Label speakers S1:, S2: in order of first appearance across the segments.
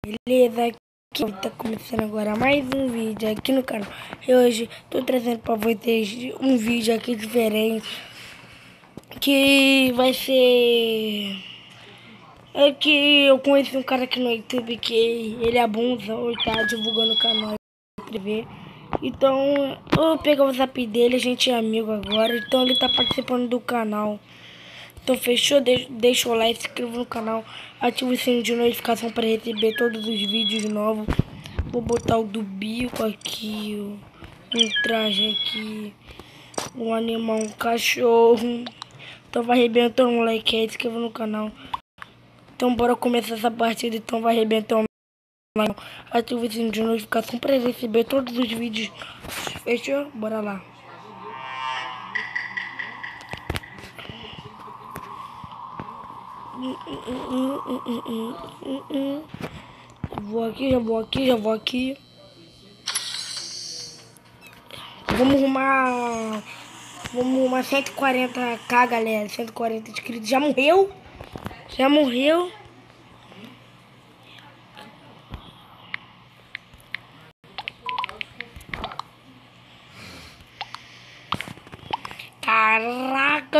S1: Beleza? Aqui tá começando agora mais um vídeo aqui no canal. E hoje tô trazendo pra vocês um vídeo aqui diferente, que vai ser... É que eu conheci um cara aqui no YouTube que ele é bonzão e tá divulgando o canal TV. Então eu peguei o zap dele, a gente é amigo agora, então ele tá participando do canal. Então fechou? Deixa o like, se inscreva no canal, ativa o sininho de notificação para receber todos os vídeos novos. Vou botar o do bico aqui, um traje aqui, um animal, um cachorro. Então vai arrebentar um like aí, se inscreva no canal. Então bora começar essa partida, então vai arrebentar um like. Ativa o sininho de notificação para receber todos os vídeos. Fechou? Bora lá. Vou aqui, já vou aqui, já vou aqui. Vamos arrumar 140k, galera. 140 inscritos. Já morreu? Já morreu? Caraca!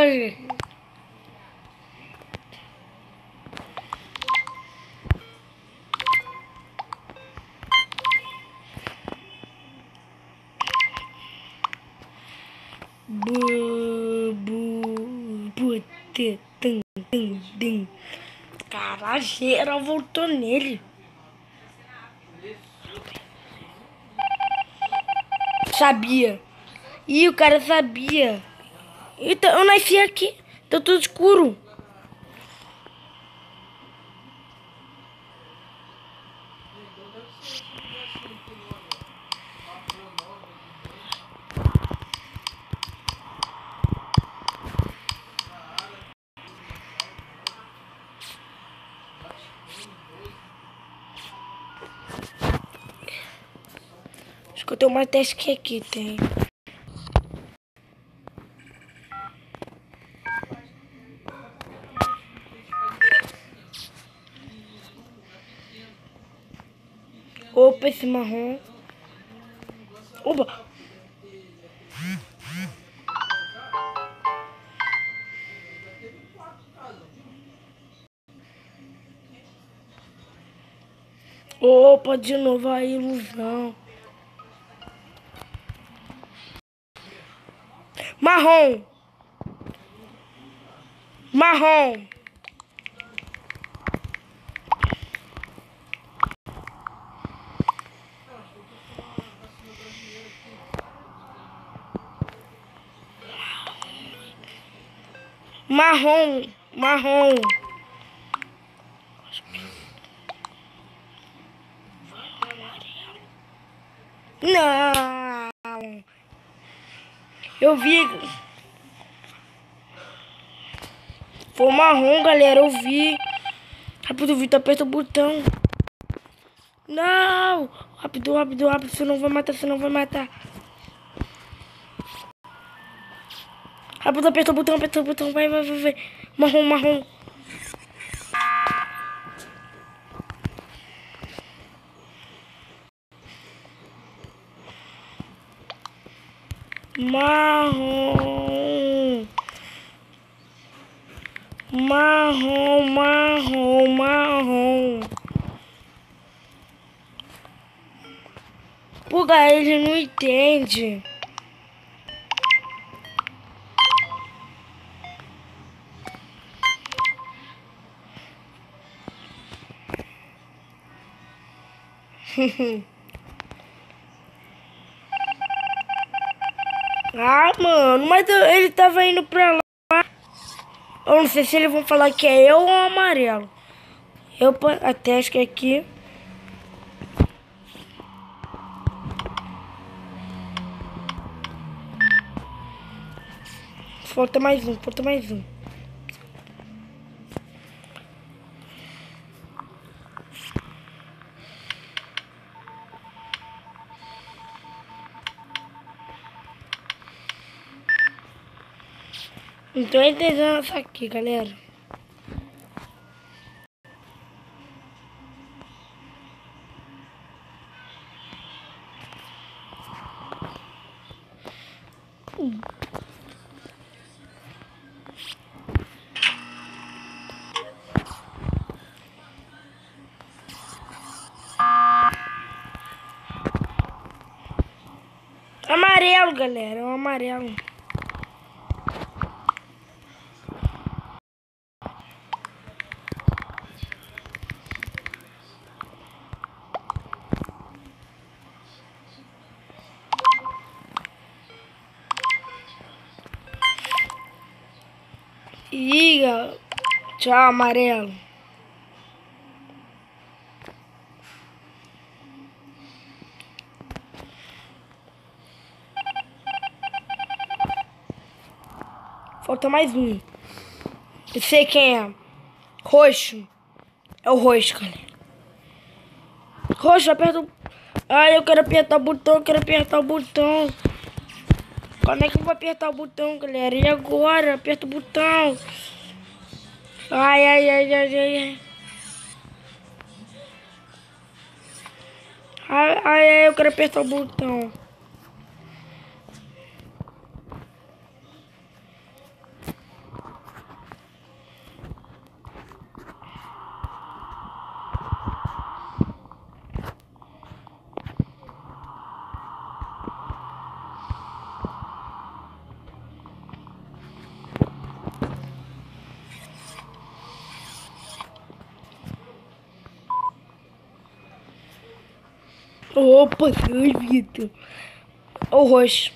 S1: Caralho, geral voltou nele. Sabia. Ih, o cara sabia. Então, eu nasci aqui. Tá tudo escuro. Acho que eu tenho mais teste que aqui tem. Opa, esse marrom. Opa! Opa, de novo a ilusão. Marrom. Marrom. Marrom. Marrom. Não. Eu vi. Foi marrom, galera. Eu vi. Rápido, Vitor. Aperta o botão. Não. Rápido, rápido, rápido. Você não vai matar, você não vai matar. Rápido, aperta o botão, aperta o botão. Vai, vai, vai, vai. Marrom, marrom. Marrom. Marrom, marrom, marrom. Pô, galera, ele não entende. Ah, mano, mas ele tava indo pra lá. Eu não sei se eles vão falar que é eu ou o amarelo. Eu até acho que é aqui. Falta mais um, falta mais um. Então é entendendo essa aqui, galera. amarelo, galera. É um amarelo. Ih, tchau, amarelo. Falta mais um. Eu sei quem é. Roxo. É o roxo, galera. Roxo, aperta o... Ai, eu quero apertar o botão, Como é que eu vou apertar o botão, galera? E agora? Aperta o botão. Ai, ai, ai, ai, ai, ai. Ai, ai, ai, eu quero apertar o botão. Opa, ai, Vitor. O roxo.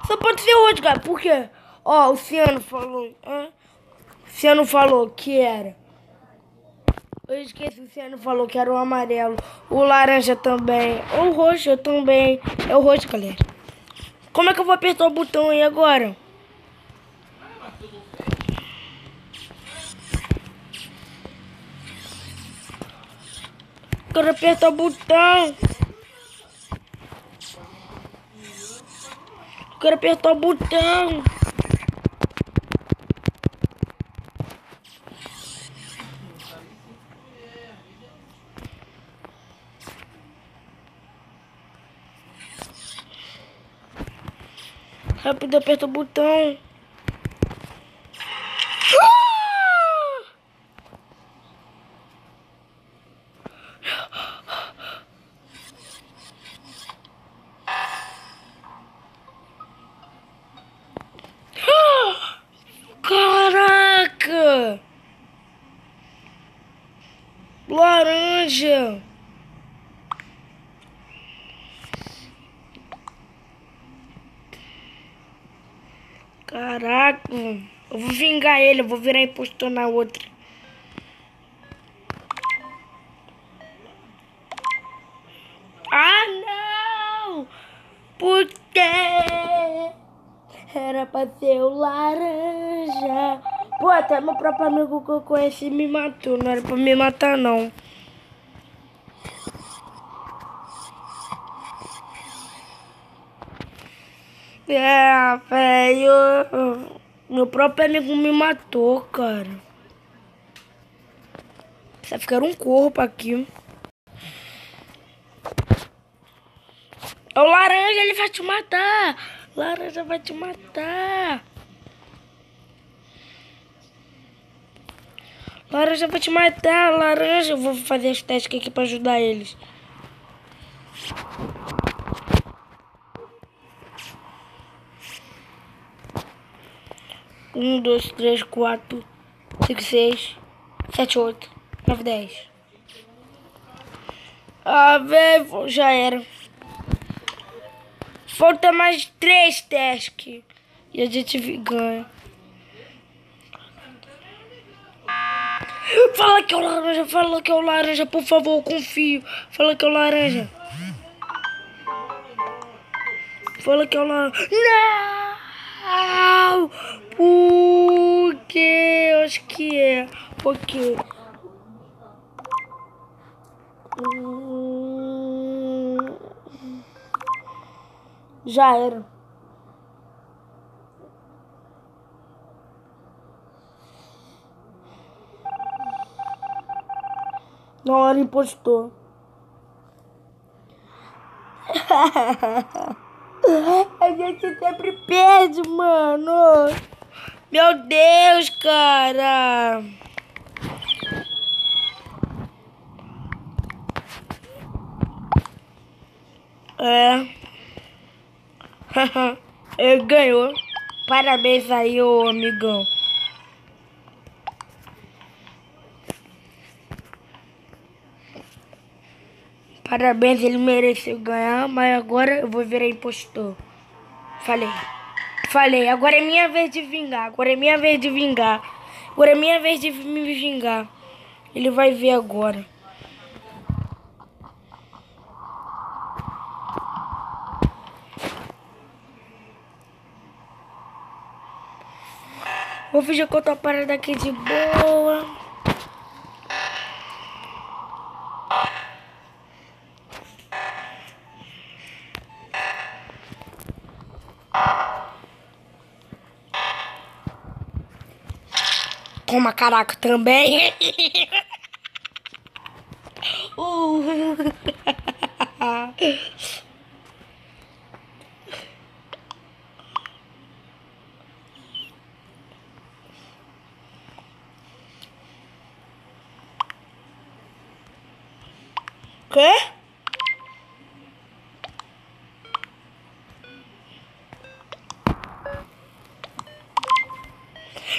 S1: Só pode ser roxo, cara. Por quê? Ó, o Ciano falou. O Ciano falou que era. Eu esqueci, o Ciano falou que era o amarelo. O laranja também. O roxo também. É o roxo, galera. Como é que eu vou apertar o botão aí agora? Quero apertar o botão. Quero apertar o botão. Rápido, aperta o botão. Caraca! Laranja! Caraca! Eu vou vingar ele, eu vou virar impostor na outra. Ah, não! Por quê? Era pra ser o laranja. Pô, até meu próprio amigo que eu conheci me matou. Não era pra me matar, não. É, velho. Meu próprio amigo me matou, cara. Vai ficar um corpo aqui. O laranja, ele vai te matar. Laranja vai te matar. Laranja vai te matar, laranja. Eu vou fazer as testes aqui pra ajudar eles. Um, dois, três, quatro, cinco, seis, sete, oito, nove, 10. Ah, velho, já era. Falta mais 3 testes. E a gente ganha. Fala que é o laranja, por favor, eu confio. Fala que é o laranja. Fala que é o laranja. Não! Por quê? Eu acho que é. Por quê? Já era. Não era impostor. A gente sempre perde, mano. Meu Deus, cara. É. Ele ganhou. Parabéns aí, ô amigão. Parabéns, ele mereceu ganhar, mas agora eu vou virar impostor. Falei, agora é minha vez de vingar. Agora é minha vez de vingar. Agora é minha vez de me vingar. Ele vai ver agora. Vou fingir que eu tô parado aqui de boa. Toma caraca também. Quê?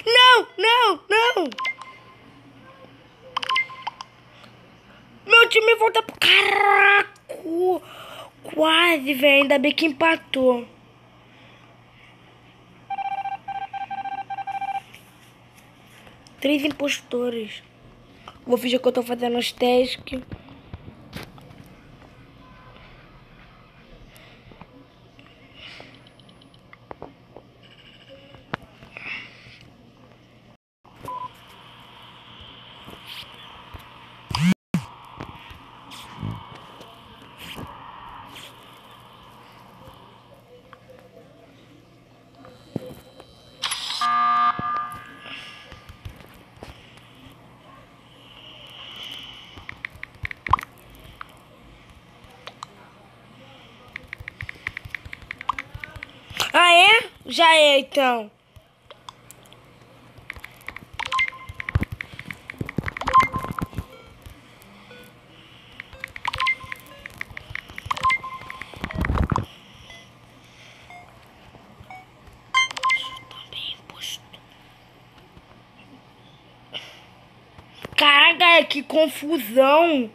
S1: Não, não, não. Meu time volta pro... Caraca. Quase, velho. Ainda bem que empatou. Três impostores. Vou fingir que eu tô fazendo os testes. Ah, é? Já é, então. Caraca, que confusão.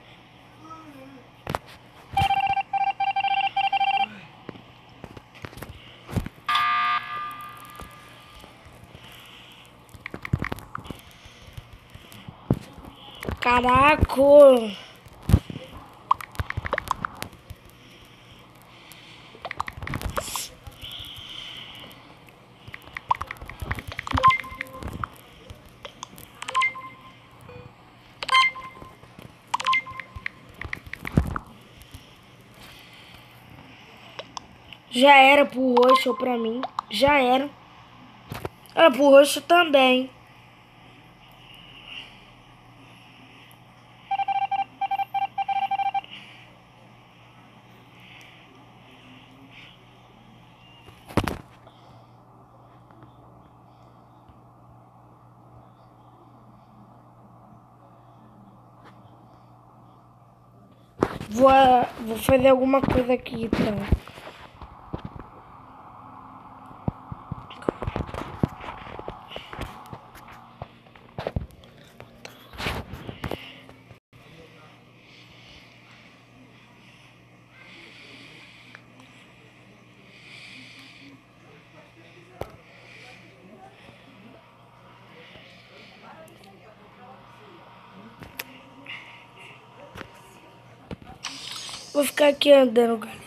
S1: Caraca. Já era pro roxo ou pra mim. Já era. Era pro roxo também. Vou fazer alguma coisa aqui, então. Vou ficar aqui andando, galera.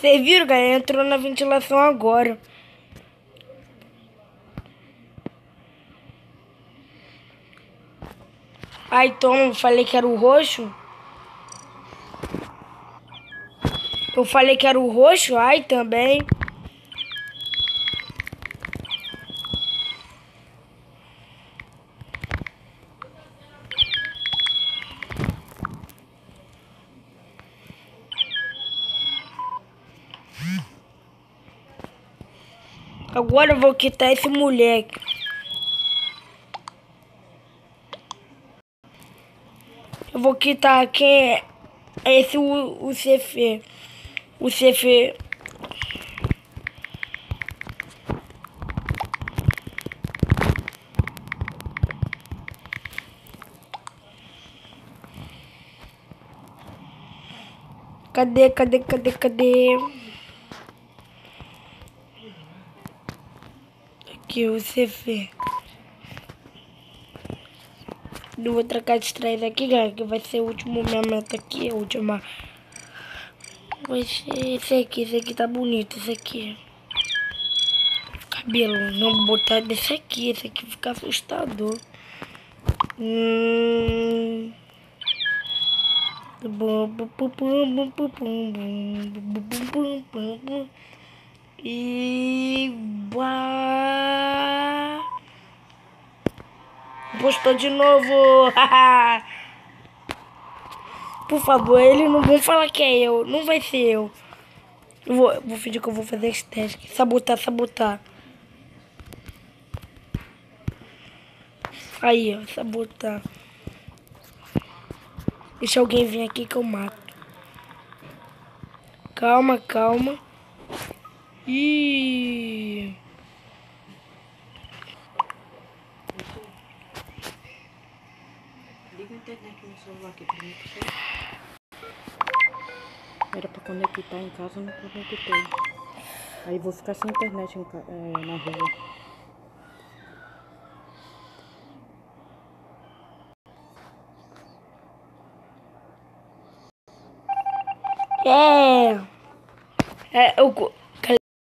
S1: Vocês viram, galera? Entrou na ventilação agora. Ai, toma, falei que era o roxo. Eu falei que era o roxo, ai, também. Agora eu vou quitar esse moleque. Eu vou quitar quem é esse o CF. O CF. Cadê? Aqui o CF. Eu vou trocar de trás aqui, galera, que vai ser o último momento aqui, a última. Vai ser esse aqui tá bonito, esse aqui. Cabelo, não vou botar desse aqui, esse aqui fica assustador. E postou de novo. Por favor, eles não vão falar que é eu. Não vai ser eu. Vou fingir que eu vou fazer esse teste. Sabotar. Aí, ó, sabotar. Deixa alguém vir aqui que eu mato. Calma. Ih.
S2: Liga a internet no celular aqui pra mim. Era pra conectar em casa, não conectei. Aí vou ficar sem internet na rua.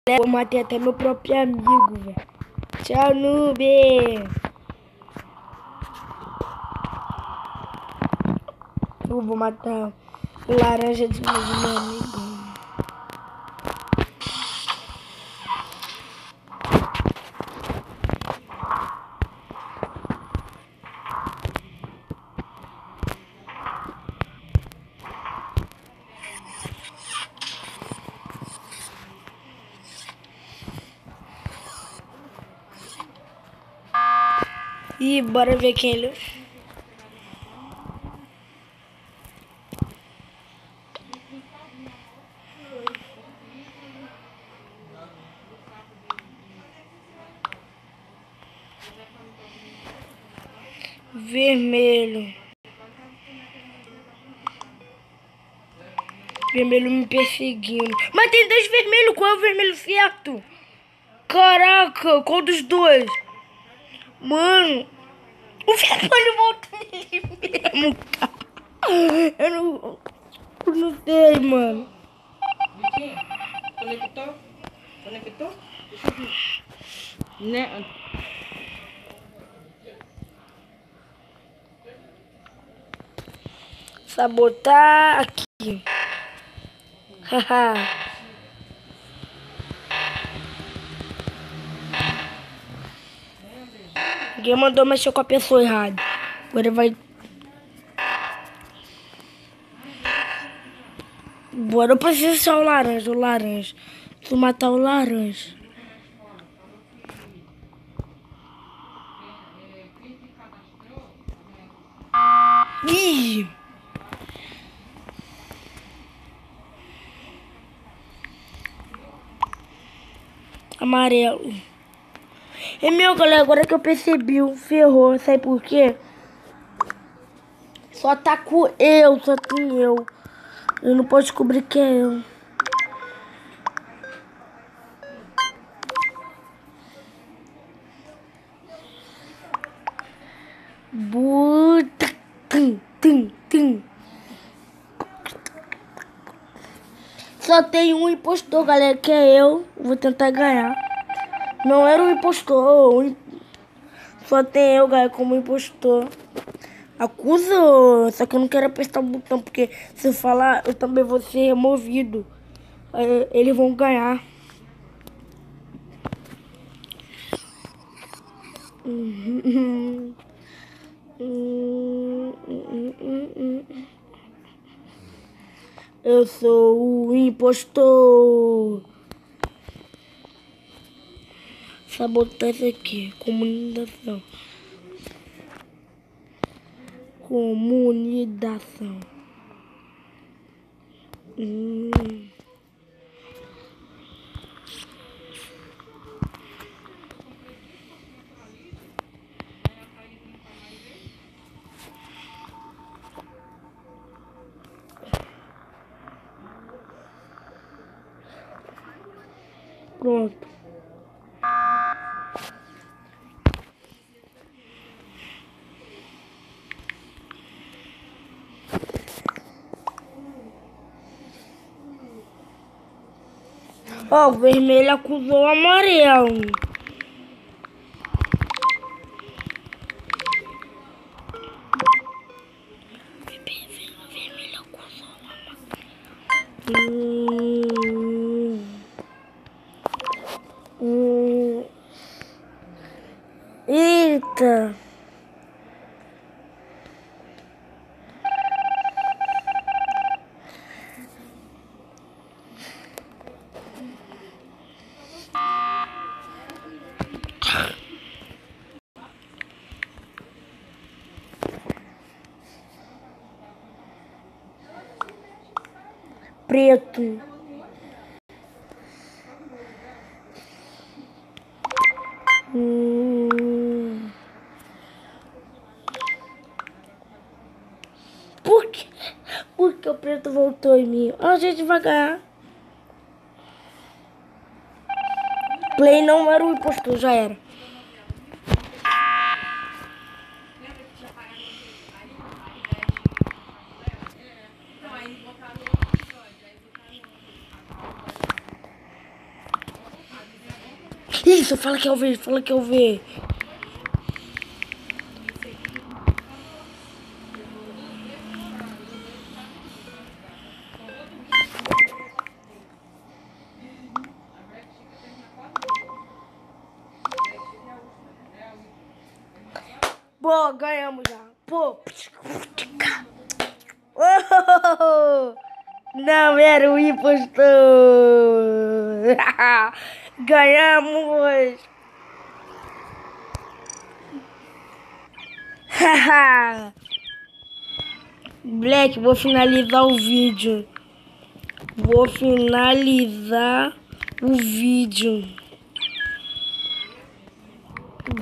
S1: Eu matei até meu próprio amigo, velho. Tchau, noob. Eu vou matar o laranja de novo, meu amigo. E bora ver quem ele... Vermelho. Vermelho me perseguindo. Mas tem dois vermelhos. Qual é o vermelho certo? Caraca, qual dos dois? Mano, o vermelho voltou nele mesmo, cara. Eu não sei, mano.
S2: Vitinho, conectou? Deixa eu ver. Né?
S1: Sabotar aqui. Haha. Ninguém mandou mexer com a pessoa errada. Agora vai... Bora pra ser o laranja. Preciso matar o laranja. Ih! Amarelo. E meu, galera, agora que eu percebi, ferrou. Sabe por quê? Só tá com eu, só tem eu. Eu não posso descobrir que é eu. Só tem um impostor, galera, que é eu. Vou tentar ganhar. Não era um impostor. Só tem eu, galera, como impostor. Acusa, só que eu não quero apertar o botão, porque se eu falar, eu também vou ser removido. Eles vão ganhar. Eu sou o impostor. Sabotar isso aqui. Comunidação. Comunidação. Pronto. Ó, o vermelho acusou o amarelo. O vermelho acusou o amarelo. Eita. Preto. Por quê? Porque o preto voltou em mim. Ó, a gente vai ganhar. Play não era o impostor, já era. Isso, fala que eu vi, fala que eu vi. Pô, ganhamos já. Pô. Oh, não era o impostor. Ganhamos. Black, vou finalizar o vídeo.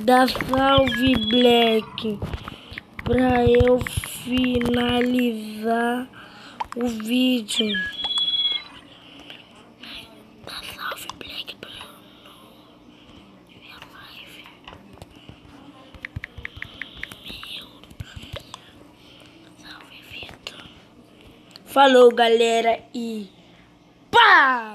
S1: Dá salve, Black, pra eu finalizar o vídeo. Dá salve, Black, pra eu não ver a live. Salve, Vitor. Falou, galera, e pá!